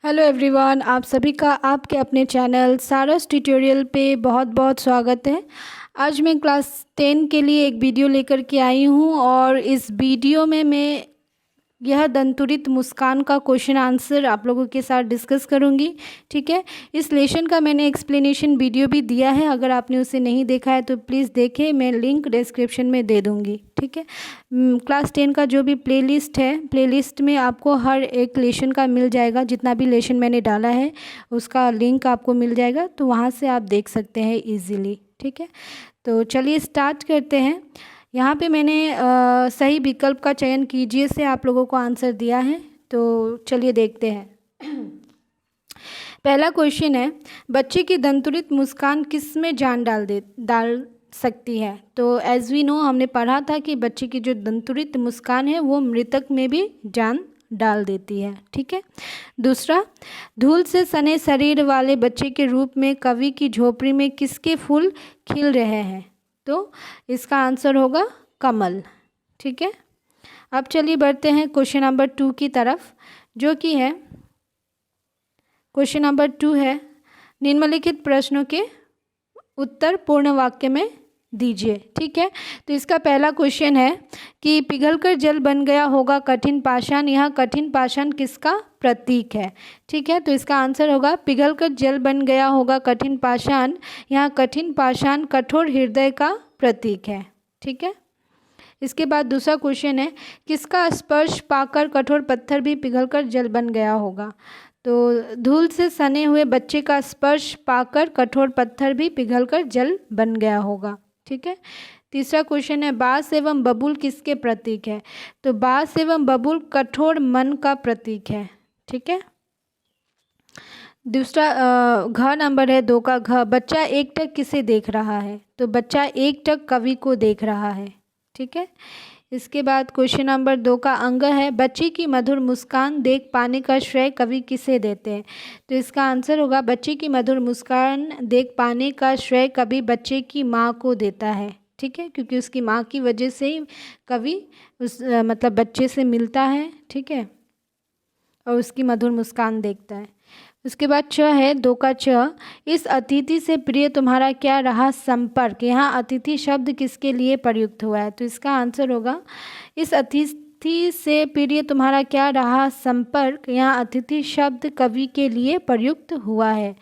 Hello everyone, आप सभी का आपके अपने चैनल सारस ट्यूटोरियल पे बहुत बहुत स्वागत है। आज मैं क्लास 10 के लिए एक वीडियो लेकर के आई हूँ और इस वीडियो में मैं यह दंतुरित मुस्कान का क्वेश्चन आंसर आप लोगों के साथ डिस्कस करूंगी। ठीक है, इस लेसन का मैंने एक्सप्लेनेशन वीडियो भी दिया है, अगर आपने उसे नहीं देखा है तो प्लीज़ देखें, मैं लिंक डिस्क्रिप्शन में दे दूंगी। ठीक है, क्लास 10 का जो भी प्लेलिस्ट है, प्लेलिस्ट में आपको हर एक लेसन का मिल जाएगा, जितना भी लेसन मैंने डाला है उसका लिंक आपको मिल जाएगा, तो वहाँ से आप देख सकते हैं ईज़िली। ठीक है, तो चलिए स्टार्ट करते हैं। यहाँ पे मैंने सही विकल्प का चयन कीजिए से आप लोगों को आंसर दिया है, तो चलिए देखते हैं। पहला क्वेश्चन है, बच्चे की दंतुरित मुस्कान किस में जान डाल सकती है। तो एज वी नो, हमने पढ़ा था कि बच्चे की जो दंतुरित मुस्कान है वो मृतक में भी जान डाल देती है। ठीक है, दूसरा, धूल से सने शरीर वाले बच्चे के रूप में कवि की झोपड़ी में किसके फूल खिल रहे हैं। तो इसका आंसर होगा कमल। ठीक है, अब चलिए बढ़ते हैं क्वेश्चन नंबर 2 की तरफ, जो कि है क्वेश्चन नंबर 2 है, निम्नलिखित प्रश्नों के उत्तर पूर्ण वाक्य में दीजिए। ठीक है, तो इसका पहला क्वेश्चन है कि पिघलकर जल बन गया होगा कठिन पाषाण, यह कठिन पाषाण किसका प्रतीक है। ठीक है, तो इसका आंसर होगा पिघलकर जल बन गया होगा कठिन पाषाण, यह कठिन पाषाण कठोर हृदय का प्रतीक है। ठीक है, इसके बाद दूसरा क्वेश्चन है, किसका स्पर्श पाकर कठोर पत्थर भी पिघलकर जल बन गया होगा। तो धूल से सने हुए बच्चे का स्पर्श पाकर कठोर पत्थर भी पिघलकर जल बन गया होगा। ठीक है, तीसरा क्वेश्चन है, बाँस एवं बबूल किसके प्रतीक है। तो बाँस एवं बबूल कठोर मन का प्रतीक है। ठीक है, दूसरा घ नंबर है 2 का घ, बच्चा एकटक किसे देख रहा है। तो बच्चा एकटक कवि को देख रहा है। ठीक है, इसके बाद क्वेश्चन नंबर 2 का अंग है, बच्चे की मधुर मुस्कान देख पाने का श्रेय कवि किसे देते हैं। तो इसका आंसर होगा बच्चे की मधुर मुस्कान देख पाने का श्रेय कवि बच्चे की माँ को देता है। ठीक है, क्योंकि उसकी माँ की वजह से ही कवि मतलब बच्चे से मिलता है। ठीक है, और उसकी मधुर मुस्कान देखता है। उसके बाद च है 2 का च, इस अतिथि से प्रिय तुम्हारा क्या रहा संपर्क, यहाँ अतिथि शब्द किसके लिए प्रयुक्त हुआ है। तो इसका आंसर होगा इस अतिथि से प्रिय तुम्हारा क्या रहा संपर्क, यहाँ अतिथि शब्द कवि के लिए प्रयुक्त हुआ है।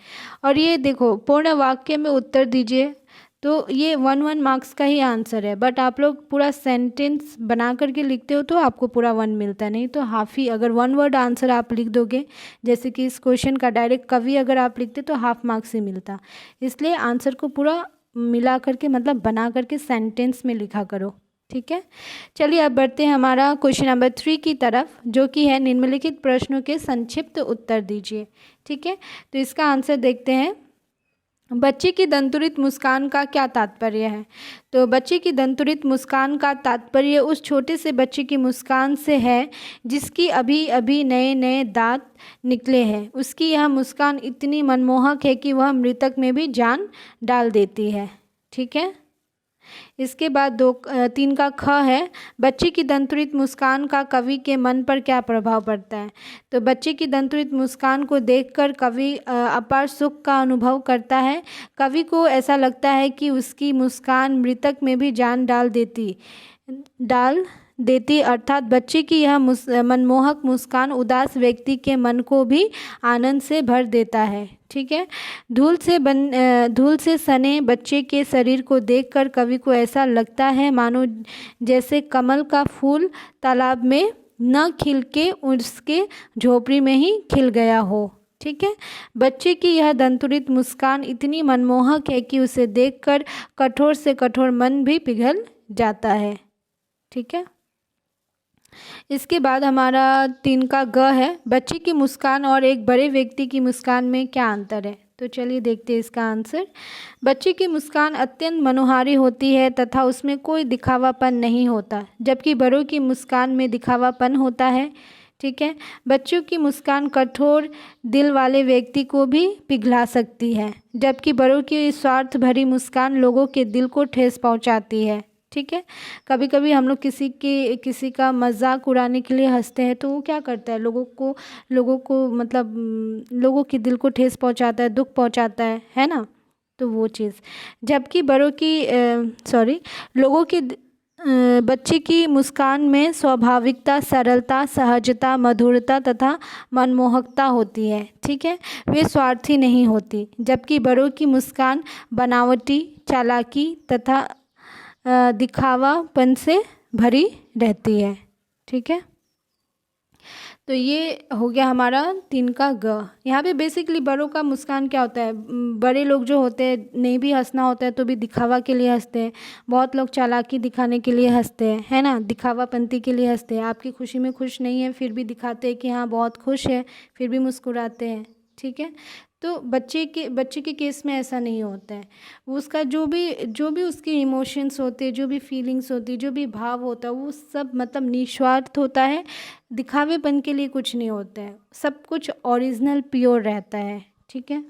और ये देखो, पूर्ण वाक्य में उत्तर दीजिए, तो ये 1 मार्क्स का ही आंसर है, बट आप लोग पूरा सेंटेंस बना करके लिखते हो तो आपको पूरा 1 मिलता है, नहीं तो हाफ ही। अगर 1 वर्ड आंसर आप लिख दोगे, जैसे कि इस क्वेश्चन का डायरेक्ट कवि अगर आप लिखते तो हाफ मार्क्स ही मिलता। इसलिए आंसर को पूरा मिला करके, मतलब बना करके सेंटेंस में लिखा करो। ठीक है, चलिए अब बढ़ते हैं हमारा क्वेश्चन नंबर 3 की तरफ, जो कि है निम्नलिखित प्रश्नों के संक्षिप्त उत्तर दीजिए। ठीक है, तो इसका आंसर देखते हैं, बच्चे की दंतुरित मुस्कान का क्या तात्पर्य है। तो बच्चे की दंतुरित मुस्कान का तात्पर्य उस छोटे से बच्चे की मुस्कान से है जिसकी अभी अभी नए नए दांत निकले हैं। उसकी यह मुस्कान इतनी मनमोहक है कि वह मृतक में भी जान डाल देती है। ठीक है, इसके बाद 3 का ख है, बच्चे की दंतुरित मुस्कान का कवि के मन पर क्या प्रभाव पड़ता है। तो बच्चे की दंतुरित मुस्कान को देखकर कवि अपार सुख का अनुभव करता है। कवि को ऐसा लगता है कि उसकी मुस्कान मृतक में भी जान डाल देती अर्थात बच्चे की यह मनमोहक मुस्कान उदास व्यक्ति के मन को भी आनंद से भर देता है। ठीक है, धूल से सने बच्चे के शरीर को देखकर कवि को ऐसा लगता है मानो जैसे कमल का फूल तालाब में न खिल के उसके झोपड़ी में ही खिल गया हो। ठीक है, बच्चे की यह दंतुरित मुस्कान इतनी मनमोहक है कि उसे देखकर कठोर से कठोर मन भी पिघल जाता है। ठीक है, इसके बाद हमारा 3 का ग है, बच्चे की मुस्कान और एक बड़े व्यक्ति की मुस्कान में क्या अंतर है। तो चलिए देखते हैं इसका आंसर। बच्चे की मुस्कान अत्यंत मनोहारी होती है तथा उसमें कोई दिखावापन नहीं होता, जबकि बड़ों की मुस्कान में दिखावापन होता है। ठीक है, बच्चों की मुस्कान कठोर दिल वाले व्यक्ति को भी पिघला सकती है, जबकि बड़ों की स्वार्थ भरी मुस्कान लोगों के दिल को ठेस पहुंचाती है। ठीक है। कभी कभी हम लोग किसी का मजाक उड़ाने के लिए हंसते हैं, तो वो क्या करता है, लोगों को मतलब लोगों के दिल को ठेस पहुंचाता है, दुख पहुंचाता है ना। तो वो चीज़, जबकि लोगों की बच्चे की मुस्कान में स्वाभाविकता, सरलता, सहजता, मधुरता तथा मनमोहकता होती है, ठीक है। वे स्वार्थी नहीं होती। जबकि बड़ों की मुस्कान बनावटी, चालाकी तथा दिखावापन से भरी रहती है, ठीक है। तो ये हो गया हमारा 3 का ग। यहाँ पे बेसिकली बड़ों का मुस्कान क्या होता है, बड़े लोग जो होते हैं, नहीं भी हंसना होता है तो भी दिखावा के लिए हंसते हैं। बहुत लोग चालाकी दिखाने के लिए हंसते हैं, है ना, दिखावापंती के लिए हंसते हैं। आपकी खुशी में खुश नहीं है फिर भी दिखाते हैं कि हाँ बहुत खुश है, फिर भी मुस्कुराते हैं, ठीक है। तो बच्चे के केस में ऐसा नहीं होता है। उसका जो भी उसके इमोशंस होते हैं, जो भी फीलिंग्स होती है, जो भी भाव होता है, वो सब मतलब निस्वार्थ होता है। दिखावेपन के लिए कुछ नहीं होता है, सब कुछ ओरिजिनल प्योर रहता है, ठीक है।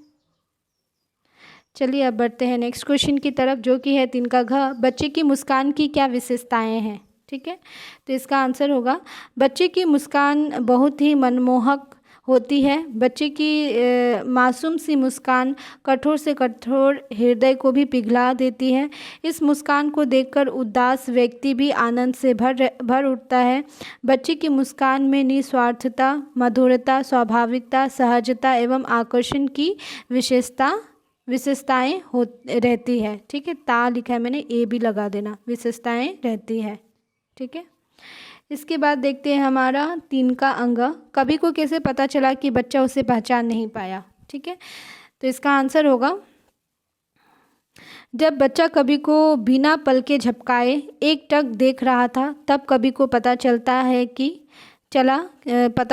चलिए अब बढ़ते हैं नेक्स्ट क्वेश्चन की तरफ, जो कि है 3 का घ। बच्चे की मुस्कान की क्या विशेषताएं हैं, ठीक है। तो इसका आंसर होगा, बच्चे की मुस्कान बहुत ही मनमोहक होती है। बच्चे की मासूम सी मुस्कान कठोर से कठोर हृदय को भी पिघला देती है। इस मुस्कान को देखकर उदास व्यक्ति भी आनंद से भर उठता है। बच्चे की मुस्कान में निस्वार्थता, मधुरता, स्वाभाविकता, सहजता एवं आकर्षण की विशेषताएं रहती है, ठीक है। ता लिखा है मैंने, ए भी लगा देना, विशेषताएं रहती है, ठीक है। इसके बाद देखते हैं हमारा 3 का अंग। कवि को कैसे पता चला कि बच्चा उसे पहचान नहीं पाया, ठीक है। तो इसका आंसर होगा, जब बच्चा कवि को बिना पलके झपकाए एकटक देख रहा था, तब कवि को पता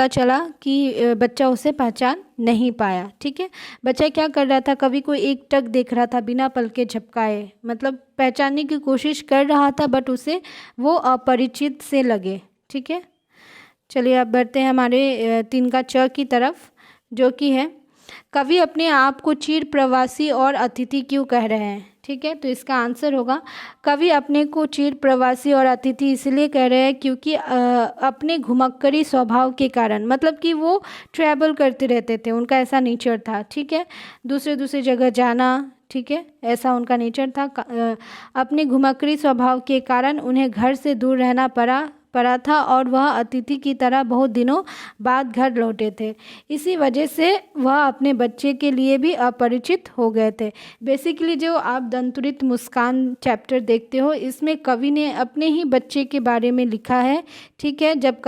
चला कि बच्चा उसे पहचान नहीं पाया, ठीक है। बच्चा क्या कर रहा था, कवि को एकटक देख रहा था बिना पलके झपकाए, मतलब पहचानने की कोशिश कर रहा था, बट उसे वो अपरिचित से लगे, ठीक है। चलिए अब बढ़ते हैं हमारे 3 का च की तरफ, जो कि है, कवि अपने आप को चिर प्रवासी और अतिथि क्यों कह रहे हैं, ठीक है। तो इसका आंसर होगा, कवि अपने को चिर प्रवासी और अतिथि इसलिए कह रहे हैं क्योंकि अपने घुमक्कड़ी स्वभाव के कारण, मतलब कि वो ट्रैवल करते रहते थे, उनका ऐसा नेचर था, ठीक है, दूसरे जगह जाना, ठीक है, ऐसा उनका नेचर था। अपने घुमक्कड़ी स्वभाव के कारण उन्हें घर से दूर रहना पड़ा था और वह अतिथि की तरह बहुत दिनों बाद घर लौटे थे। इसी वजह से वह अपने बच्चे के लिए भी अपरिचित हो गए थे। बेसिकली जो आप दंतुरित मुस्कान चैप्टर देखते हो, इसमें कवि ने अपने ही बच्चे के बारे में लिखा है, ठीक है। जब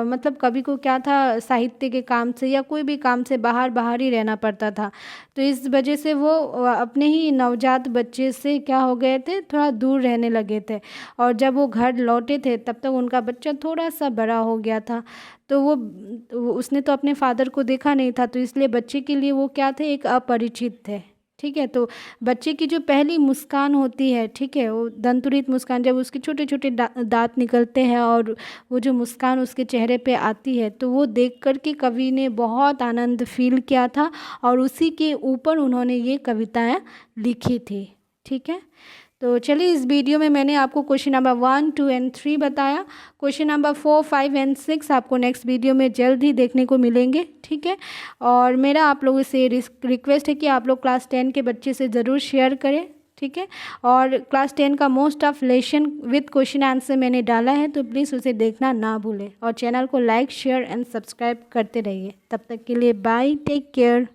मतलब कवि को क्या था, साहित्य के काम से या कोई भी काम से बाहर ही रहना पड़ता था, तो इस वजह से वो अपने ही नवजात बच्चे से क्या हो गए थे, थोड़ा दूर रहने लगे थे। और जब वो घर लौटे थे तब तक उनका बच्चा थोड़ा सा बड़ा हो गया था, तो उसने तो अपने फादर को देखा नहीं था, तो इसलिए बच्चे के लिए वो क्या थे, एक अपरिचित थे, ठीक है। तो बच्चे की जो पहली मुस्कान होती है, ठीक है, वो दंतुरित मुस्कान, जब उसके छोटे छोटे दांत निकलते हैं और वो जो मुस्कान उसके चेहरे पे आती है, तो वो देख कर के कवि ने बहुत आनंद फील किया था और उसी के ऊपर उन्होंने ये कविताएं लिखी थी, ठीक है। तो चलिए, इस वीडियो में मैंने आपको क्वेश्चन नंबर 1, 2 एंड 3 बताया। क्वेश्चन नंबर 4, 5 एंड 6 आपको नेक्स्ट वीडियो में जल्द ही देखने को मिलेंगे, ठीक है। और मेरा आप लोगों से रिक्वेस्ट है कि आप लोग क्लास 10 के बच्चे से ज़रूर शेयर करें, ठीक है। और क्लास 10 का most of lesson with question answer मैंने डाला है, तो प्लीज़ उसे देखना ना भूलें और चैनल को लाइक, शेयर एंड सब्सक्राइब करते रहिए। तब तक के लिए बाय, टेक केयर।